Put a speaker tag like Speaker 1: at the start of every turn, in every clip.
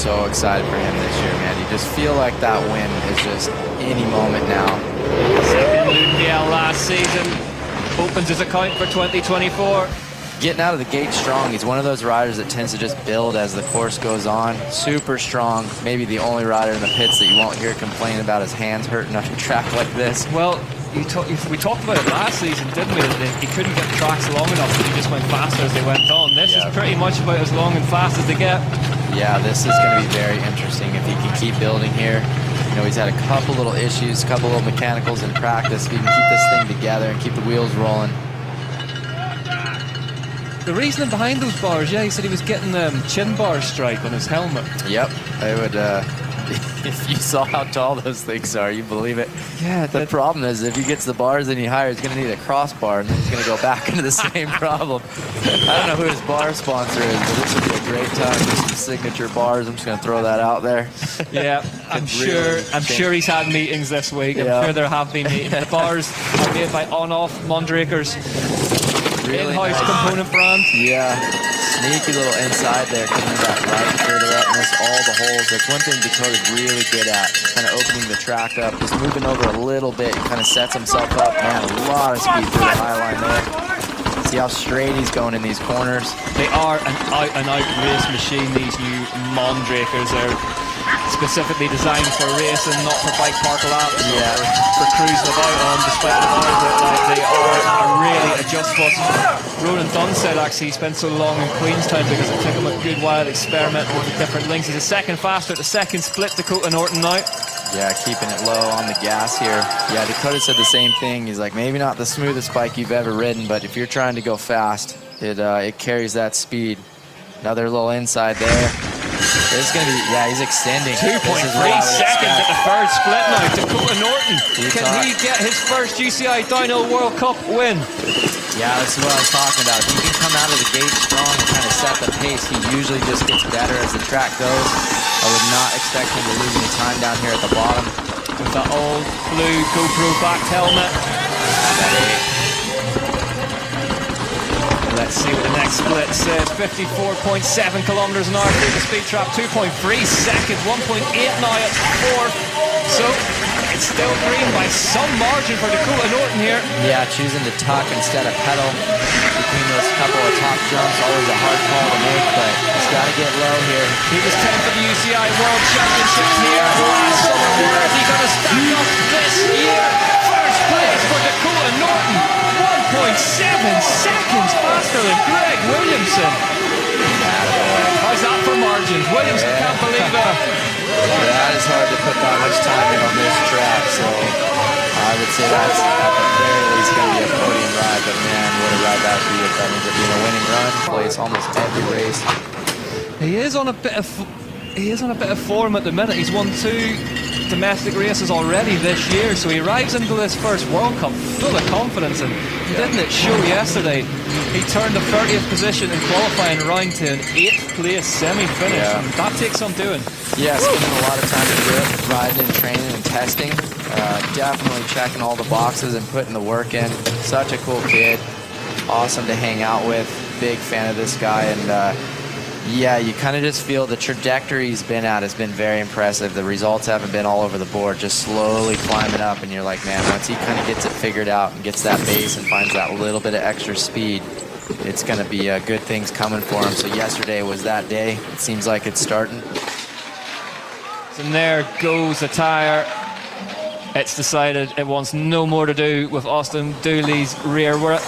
Speaker 1: so excited for him this year, man. You just feel like that win is just any moment now.
Speaker 2: Second Lundial last season opens his account for 2024.
Speaker 1: Getting out of the gate strong. He's one of those riders that tends to just build as the course goes on. Super strong. Maybe the only rider in the pits that you won't hear complain about his hands hurting on a track like this.
Speaker 2: Well, we talked about it last season, didn't we? That he couldn't get the tracks long enough, but he just went faster as they went on. This is pretty much about as long and fast as they get.
Speaker 1: Yeah, this is going to be very interesting if he can keep building here. You know, he's had a couple little issues, a couple little mechanicals in practice. If he can keep this thing together and keep the wheels rolling.
Speaker 2: The reasoning behind those bars, he said he was getting chin bar strike on his helmet.
Speaker 1: Yep, I would, if you saw how tall those things are, you believe it.
Speaker 2: Yeah.
Speaker 1: The problem is if he gets the bars any higher, he's going to need a crossbar, and then he's going to go back into the same problem. I don't know who his bar sponsor is, but this would be a great time for some signature bars. I'm just going to throw that out there.
Speaker 2: Yeah, I'm sure he's had meetings this week. I'm sure there have been meetings. The bars are made by On-Off Mondrakers.
Speaker 1: Really
Speaker 2: in-house
Speaker 1: nice
Speaker 2: component brand.
Speaker 1: Yeah, sneaky little inside there, coming that right further up, miss all the holes. That's one thing Dakota's really good at, kind of opening the track up, just moving over a little bit, he kind of sets himself up. Man, a lot of speed through the high line there. See how straight he's going in these corners.
Speaker 2: They are an out-and-out race machine, these new Mondrakers. They're specifically designed for racing, not for bike park laps for cruising about on, despite the bars that they are really adjustable. Ronan Dunn said actually he spent so long in Queenstown because it took him a good while experimenting with the different links. He's a second faster at the second split, Dakota Norton now.
Speaker 1: Yeah, keeping it low on the gas here. Yeah, Dakota said the same thing. He's like, maybe not the smoothest bike you've ever ridden, but if you're trying to go fast, it carries that speed. Another little inside there. This is going to be, he's extending.
Speaker 2: 2.3 seconds at the third split now. Dakota Norton. Can he get his first GCI Dyno World Cup win?
Speaker 1: Yeah, this is what I was talking about. If he can come out of the gate strong and kind of set the pace, he usually just gets better as the track goes. I would not expect him to lose any time down here at the bottom.
Speaker 2: With that old blue GoPro backed helmet. Let's see what the next split says. 54.7 kilometers an hour through the speed trap. 2.3 seconds. 1.8 now at fourth. So it's still green by some margin for Dakota Norton here.
Speaker 1: Yeah, choosing to tuck instead of pedal between those couple of top jumps. Always a hard call to make, but he's got to get low here.
Speaker 2: He was 10th for the UCI World Championship here last summer. Where is he going to stack up this year? First place for Dakota Norton. 1.7 seconds faster than Greg Williamson. How's that for margins? Williamson can't believe it.
Speaker 1: That is hard to put that much time in on this track, so I would say that's at the very least going to be a podium ride, but man, what a ride that would be if that ends up being a winning run. Plays almost every race.
Speaker 2: He is on a bit of form at the minute. He's won 2 domestic races already this year, so he arrives into this first World Cup full of confidence, and didn't it show yesterday? He turned the 30th position in qualifying round to an 8th place semi-finish.
Speaker 1: Yeah.
Speaker 2: That takes some doing.
Speaker 1: Yeah, spending a lot of time in grip, riding and training and testing. Definitely checking all the boxes and putting the work in. Such a cool kid. Awesome to hang out with. Big fan of this guy, and yeah, you kind of just feel the trajectory he's been at has been very impressive. The results haven't been all over the board, just slowly climbing up, and you're like, man, once he kind of gets it figured out and gets that base and finds that little bit of extra speed, it's going to be good things coming for him. So yesterday was that day. It seems like it's starting.
Speaker 2: And there goes the tire. It's decided it wants no more to do with Austin Dooley's rear rim.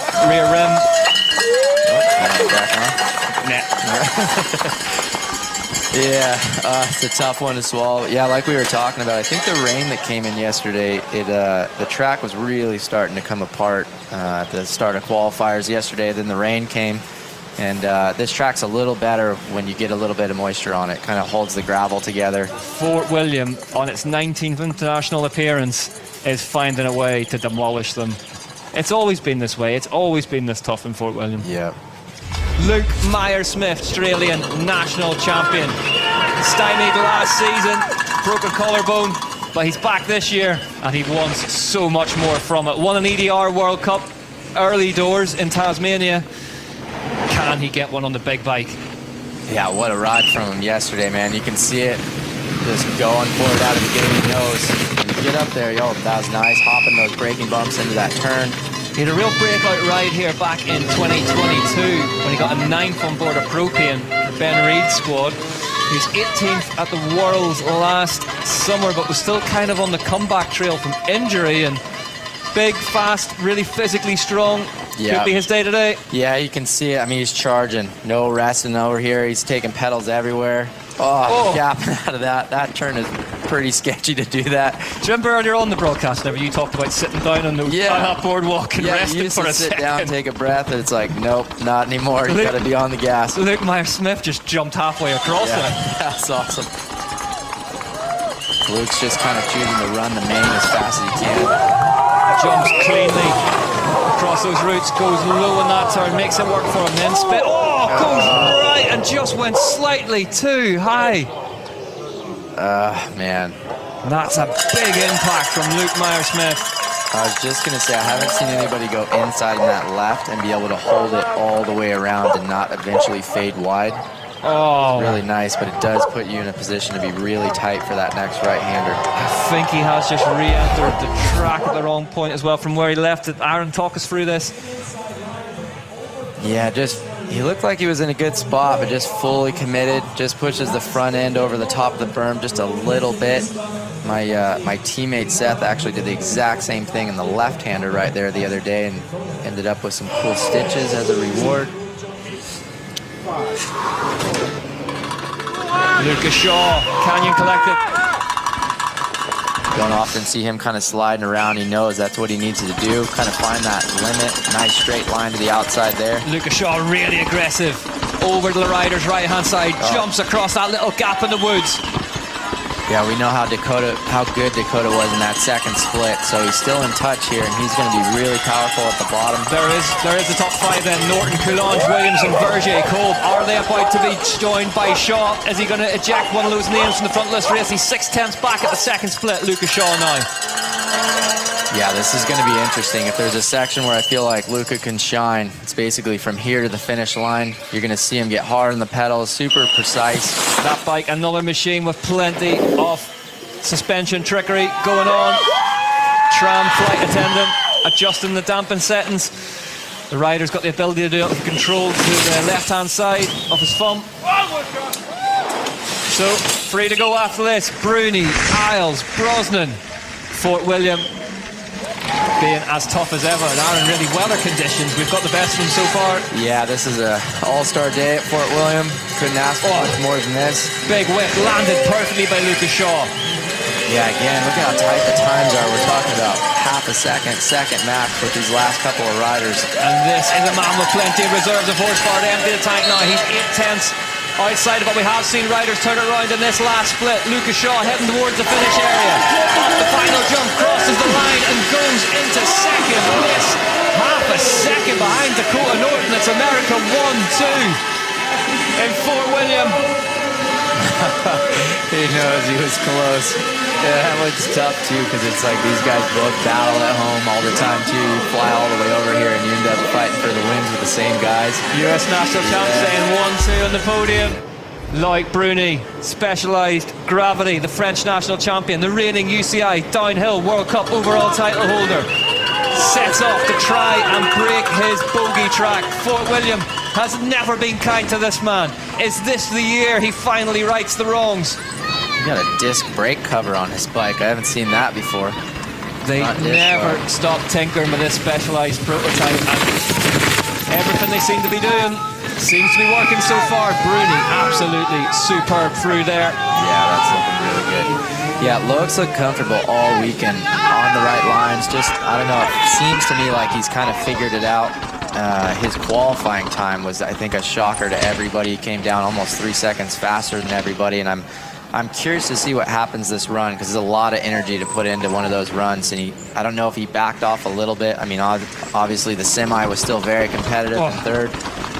Speaker 1: Yeah, it's a tough one to swallow. Yeah, like we were talking about, I think the rain that came in yesterday, the track was really starting to come apart at the start of qualifiers yesterday. Then the rain came, and this track's a little better when you get a little bit of moisture on it. Kind of holds the gravel together.
Speaker 2: Fort William, on its 19th international appearance, is finding a way to demolish them. It's always been this way. It's always been this tough in Fort William.
Speaker 1: Yeah.
Speaker 2: Luke Meyer-Smith, Australian national champion. Stymied last season, broke a collarbone, but he's back this year, and he wants so much more from it. Won an EDR World Cup early doors in Tasmania. Can he get one on the big bike?
Speaker 1: Yeah, what a ride from him yesterday, man. You can see it just going for it out of the gate. He knows. When you get up there, yo, that was nice. Hopping those braking bumps into that turn.
Speaker 2: He had a real breakout ride here back in 2022 when he got a 9th on board a Propian, the Ben Reed squad. He was 18th at the Worlds last summer, but was still kind of on the comeback trail from injury. And big, fast, really physically strong.
Speaker 1: Yeah.
Speaker 2: Could be his day today.
Speaker 1: Yeah, you can see it. I mean, he's charging. No resting over here. He's taking pedals everywhere. Oh, gapping out of that. That turn is pretty sketchy to do that.
Speaker 2: Do you remember earlier on the broadcast whenever you talked about sitting down on the that boardwalk and resting for a
Speaker 1: sit
Speaker 2: second?
Speaker 1: down, take a breath, and it's like, nope, not anymore. You got to be on the gas.
Speaker 2: Luke Meyer-Smith just jumped halfway across it.
Speaker 1: That's awesome. Luke's just kind of choosing to run the main as fast as he can.
Speaker 2: Jumps cleanly across those routes, goes low in that turn, makes it work for him, then spit. Oh, goes right and just went slightly too high.
Speaker 1: Man.
Speaker 2: That's a big impact from Luke Meyer-Smith.
Speaker 1: I was just going to say, I haven't seen anybody go inside in that left and be able to hold it all the way around and not eventually fade wide.
Speaker 2: Oh,
Speaker 1: Really nice, but it does put you in a position to be really tight for that next right-hander.
Speaker 2: I think he has just re-entered the track at the wrong point as well from where he left it. Aaron, talk us through this.
Speaker 1: Yeah, he looked like he was in a good spot, but just fully committed. Just pushes the front end over the top of the berm just a little bit. My teammate Seth actually did the exact same thing in the left-hander right there the other day and ended up with some cool stitches as a reward.
Speaker 2: Lucas Shaw, Canyon Collective.
Speaker 1: Don't often see him kind of sliding around. He knows that's what he needs to do, kind of find that limit. Nice straight line to the outside there.
Speaker 2: Lucas Shaw really aggressive. Over to the rider's right-hand side, jumps across that little gap in the woods.
Speaker 1: Yeah, we know how good Dakota was in that second split, so he's still in touch here, and he's going to be really powerful at the bottom.
Speaker 2: There is the top 5 then. Norton, Coulange, Williams and Vergier. Kolb, are they about to be joined by Shaw? Is he going to eject one of those names from the front list race? He's 6/10 back at the second split, Lucas Shaw now.
Speaker 1: Yeah, this is going to be interesting. If there's a section where I feel like Luca can shine, it's basically from here to the finish line. You're going to see him get hard on the pedals, super precise.
Speaker 2: That bike, another machine with plenty of suspension trickery going on. Tram flight attendant adjusting the dampen settings. The rider's got the ability to do it with control to the left-hand side of his thumb. So, free to go after this. Bruni, Isles, Brosnan, Fort William being as tough as ever. And Aaron, really weather conditions, we've got the best of them so far.
Speaker 1: Yeah, this is an all-star day at Fort William. Couldn't ask for much more than this.
Speaker 2: Big whip landed perfectly by Lucas Shaw.
Speaker 1: Yeah, again, look at how tight the times are. We're talking about half a second max with these last couple of riders.
Speaker 2: And this is a man with plenty of reserves of horsepower to empty the tank now. He's 8/10 outside of what we have seen riders turn around in this last split. Lucas Shaw heading towards the finish area. Off the final jump, crosses the line and goes into second place. Half a second behind Dakota Norton. It's America 1-2 in Fort William.
Speaker 1: He knows he was close. Yeah, that one's tough too, because it's like these guys both battle at home all the time too. You fly all the way over here and you end up fighting for the wins with the same guys.
Speaker 2: US national champ saying 1-2 on the podium. Loic Bruni, Specialized Gravity, the French national champion, the reigning UCI Downhill World Cup overall title holder, sets off to try and break his bogey track. Fort William has never been kind to this man. Is this the year he finally rights the wrongs?
Speaker 1: He got a disc brake cover on his bike. I haven't seen that before.
Speaker 2: They never stop tinkering with this Specialized prototype, and everything they seem to be doing seems to be working so far. Bruni, absolutely superb through there.
Speaker 1: Yeah, that's looking really good. Yeah, Loic looked comfortable all weekend on the right lines. Just, I don't know, it seems to me like he's kind of figured it out. His qualifying time was, I think, a shocker to everybody. He came down almost 3 seconds faster than everybody, and I'm curious to see what happens this run, because there's a lot of energy to put into one of those runs, and I don't know if he backed off a little bit. I mean, obviously the semi was still very competitive in third,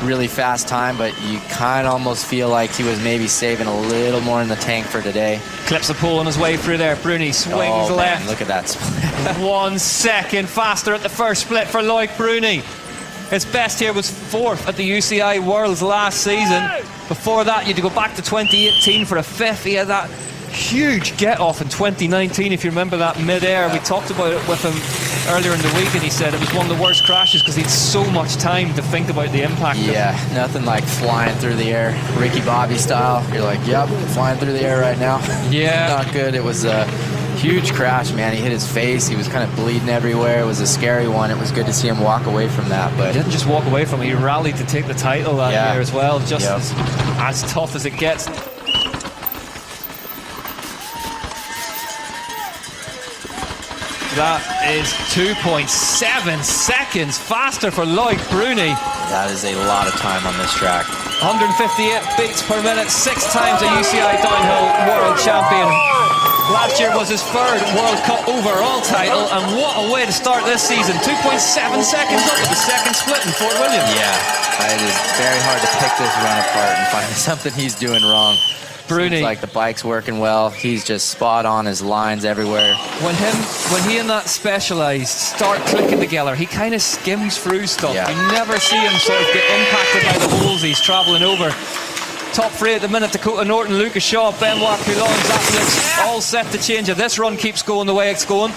Speaker 1: really fast time, but you kind of almost feel like he was maybe saving a little more in the tank for today.
Speaker 2: Clips a pole on his way through there. Bruni swings left.
Speaker 1: Man, look at that split.
Speaker 2: 1 second faster at the first split for Loic Bruni. His best here was 4th at the UCI Worlds last season. Before that, you had to go back to 2018 for a 5th. He had that huge get-off in 2019, if you remember that mid-air. We talked about it with him earlier in the week, and he said it was one of the worst crashes because he had so much time to think about the impact.
Speaker 1: Yeah, nothing like flying through the air, Ricky Bobby style. You're like, yep, flying through the air right now.
Speaker 2: Yeah.
Speaker 1: Not good. It was a huge crash, man. He hit his face. He was kind of bleeding everywhere. It was a scary one. It was good to see him walk away from that. But
Speaker 2: he didn't just walk away from it. He rallied to take the title that year as well. Just as tough as it gets. That is 2.7 seconds faster for Loic Bruni.
Speaker 1: That is a lot of time on this track.
Speaker 2: 158 beats per minute, 6 times a UCI Downhill World Champion. Last year was his 3rd World Cup overall title, and what a way to start this season. 2.7 seconds up with the second split in Fort William.
Speaker 1: Yeah, it is very hard to pick this run apart and find something he's doing wrong.
Speaker 2: Bruni.
Speaker 1: Seems like the bike's working well. He's just spot on, his lines everywhere.
Speaker 2: When he and that Specialized start clicking together, he kind of skims through stuff.
Speaker 1: Yeah.
Speaker 2: You never see him sort of get impacted by the holes he's travelling over. Top 3 at the minute, Dakota Norton, Lucas Shaw, Benoit Coulon. That looks all set to change if this run keeps going the way it's going.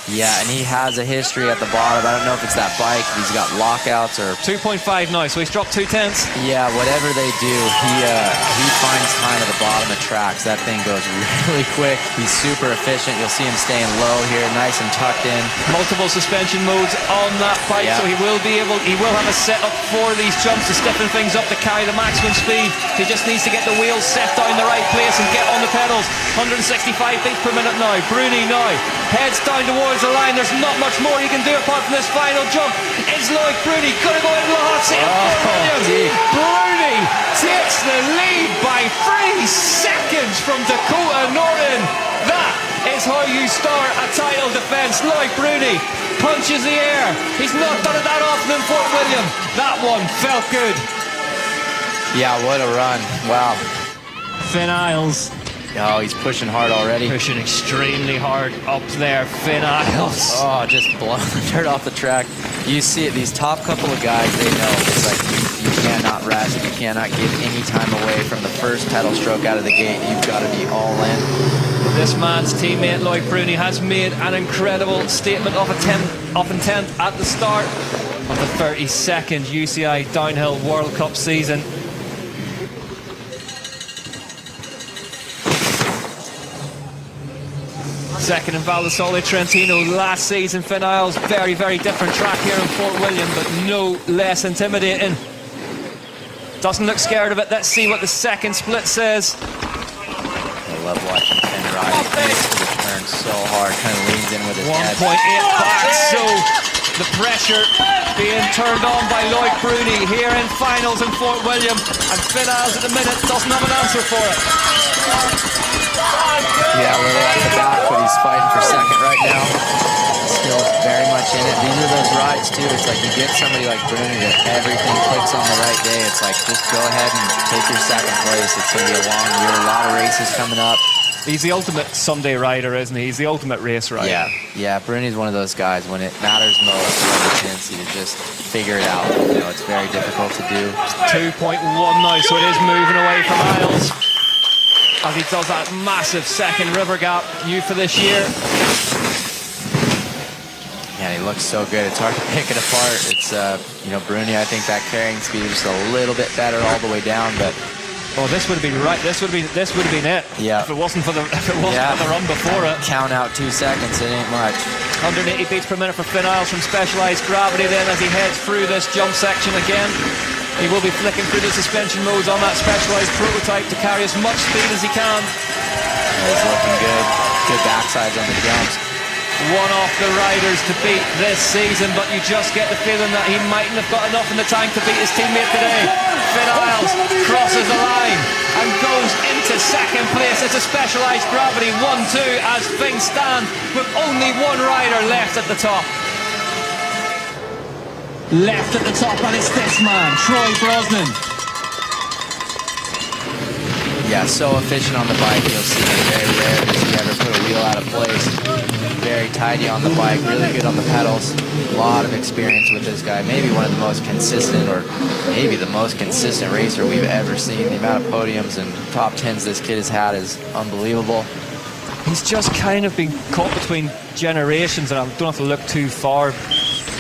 Speaker 1: Yeah, and he has a history at the bottom. I don't know if it's that bike. He's got lockouts or...
Speaker 2: 2.5 now, so he's dropped 2/10.
Speaker 1: Yeah, whatever they do, he finds time at the bottom of tracks. That thing goes really quick. He's super efficient. You'll see him staying low here, nice and tucked in.
Speaker 2: Multiple suspension modes on that bike, so he will have a setup for these jumps to stiffen things up to carry the maximum speed. He just needs to get the wheels set down the right place and get on the pedals. 165 beats per minute now. Bruni now heads down towards the line. There's not much more he can do apart from this final jump. Is Loic Bruni gonna go into the hot seat? Bruni takes the lead by 3 seconds from Dakota Norton. That is how you start a title defense. Loic Bruni punches the air. He's not done it that often in Fort William. That one felt good.
Speaker 1: Yeah, what a run. Wow.
Speaker 2: Finn Isles.
Speaker 1: Oh, he's pushing hard already.
Speaker 2: Pushing extremely hard up there, Finn Isles.
Speaker 1: Oh, just blowing the dirt off the track. You see it, these top couple of guys, they know it's like you cannot rest, you cannot give any time away from the first pedal stroke out of the gate. You've got to be all in.
Speaker 2: This man's teammate, Loic Bruni, has made an incredible statement of intent at the start of the 32nd UCI Downhill World Cup season. Second in Val di Sole Trentino last season. Finn Isles, very, very different track here in Fort William, but no less intimidating. Doesn't look scared of it. Let's see what the second split says.
Speaker 1: I love watching Finn ride. He turns so hard, kind of leans in with his head.
Speaker 2: 1.8 back, so the pressure being turned on by Loic Bruni here in finals in Fort William, and Finn Isles at the minute doesn't have an answer for it.
Speaker 1: Yeah, a little off the back, but he's fighting for second right now. Still very much in it. These are those rides too. It's like you get somebody like Bruni that everything clicks on the right day. It's like, just go ahead and take your second place. It's going to be a long year, a lot of races coming up.
Speaker 2: He's the ultimate Sunday rider, isn't he? He's the ultimate race rider.
Speaker 1: Yeah, Bruni's one of those guys, when it matters most, he has a tendency to just figure it out. You know, it's very difficult to do.
Speaker 2: 2.1 now, so it is moving away from Isles as he does that massive second river gap, new for this year.
Speaker 1: Yeah, he looks so good. It's hard to pick it apart. It's, you know, Bruni, I think that carrying speed is just a little bit better all the way down, but...
Speaker 2: Oh, this would have been right. This would have been it.
Speaker 1: Yeah.
Speaker 2: If it wasn't for the run before it.
Speaker 1: Count out 2 seconds. It ain't much.
Speaker 2: 180 beats per minute for Finn Isles from Specialized Gravity. Then, as he heads through this jump section again, he will be flicking through the suspension modes on that Specialized prototype to carry as much speed as he can.
Speaker 1: He's looking good. Good backsides on the jumps.
Speaker 2: One off the riders to beat this season, but you just get the feeling that he mightn't have got enough in the tank to beat his teammate today. Finn Isles crosses the line and goes into second place. It's a Specialized Gravity 1-2 as things stand with only one rider left at the top. Left at the top, and it's this man, Troy Brosnan.
Speaker 1: Yeah, so efficient on the bike. You'll see it very rare does he ever put a wheel out of place. Very tidy on the bike, really good on the pedals. A lot of experience with this guy. Maybe one of the most consistent, or maybe the most consistent racer we've ever seen. The amount of podiums and top 10s this kid has had is unbelievable.
Speaker 2: He's just kind of been caught between generations, and I don't have to look too far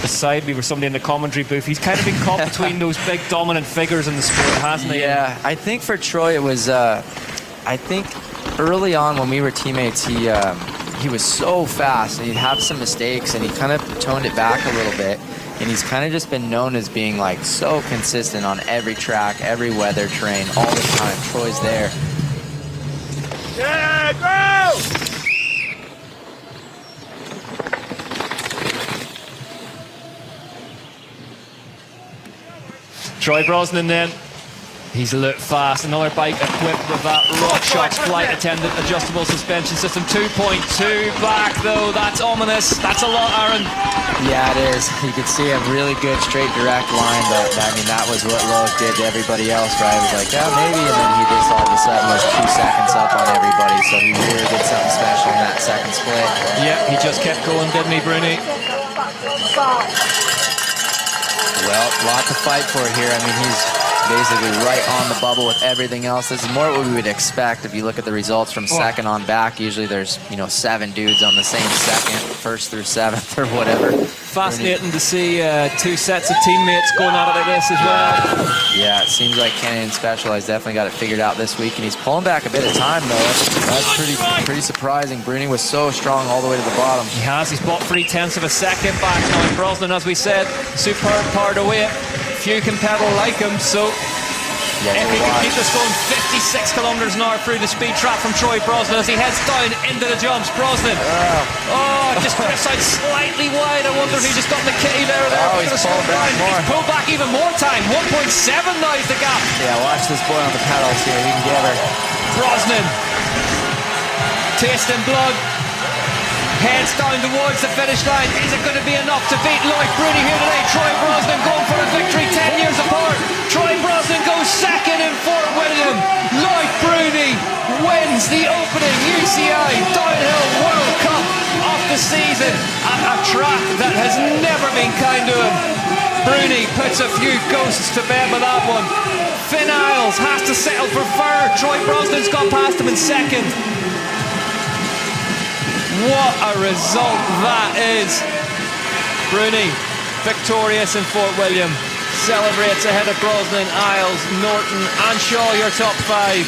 Speaker 2: beside me or somebody in the commentary booth. He's kind of been caught between those big dominant figures in the sport, hasn't he?
Speaker 1: Yeah, I think for Troy it was, I think early on when we were teammates, he was so fast and he'd have some mistakes and he kind of toned it back a little bit. And he's kind of just been known as being like so consistent on every track, every weather terrain, all the time. Troy's there.
Speaker 3: Yeah, go!
Speaker 2: Troy Brosnan then. He's looked fast. Another bike equipped with that RockShox flight attendant adjustable suspension system. 2.2 back though. That's ominous. That's a lot, Aaron.
Speaker 1: Yeah, it is. You could see a really good straight direct line, but I mean that was what Loic did to everybody else, right? He was like, yeah, maybe, and then he just all of a sudden was 2 seconds up on everybody. So he really did something special in that second split.
Speaker 2: Yeah, he just kept going, didn't he, Bruni?
Speaker 1: Well, lot to fight for here. I mean, he's basically right on the bubble with everything else. This is more what we would expect if you look at the results from second on back. Usually there's, 7 dudes on the same second, first through 7th or whatever.
Speaker 2: Fascinating to see 2 sets of teammates going at it like this as well.
Speaker 1: Yeah, it seems like Canyon Specialized definitely got it figured out this week, and he's pulling back a bit of time, though. That's pretty surprising. Bruni was so strong all the way to the bottom.
Speaker 2: He has. He's bought 0.3 of a second back now. And Brosnan, as we said, superb powered away. Few can pedal like him, so
Speaker 1: yeah,
Speaker 2: if he can keep this going 56 kilometers an hour through the speed trap from Troy Brosnan as he heads down into the jumps. Brosnan, just drifts out slightly wide. I wonder if he just got in the kitty there.
Speaker 1: He's pulled back more.
Speaker 2: He's pulled back even more time. 1.7 now is the gap.
Speaker 1: Yeah, watch this boy on the pedals here. He can get her.
Speaker 2: Brosnan, tasting blood. Heads down towards the finish line. Is it going to be enough to beat Loic Bruni here today? Troy Brosnan going for a victory 10 years apart. Troy Brosnan goes second in Fort William. Loic Bruni wins the opening UCI Downhill World Cup of the season at a track that has never been kind to him. Bruni puts a few ghosts to bed with that one. Finn Isles has to settle for third. Troy Brosnan's got past him in second. What a result that is. Bruni, victorious in Fort William. Celebrates ahead of Brosnan, Isles, Norton and Shaw, your top 5.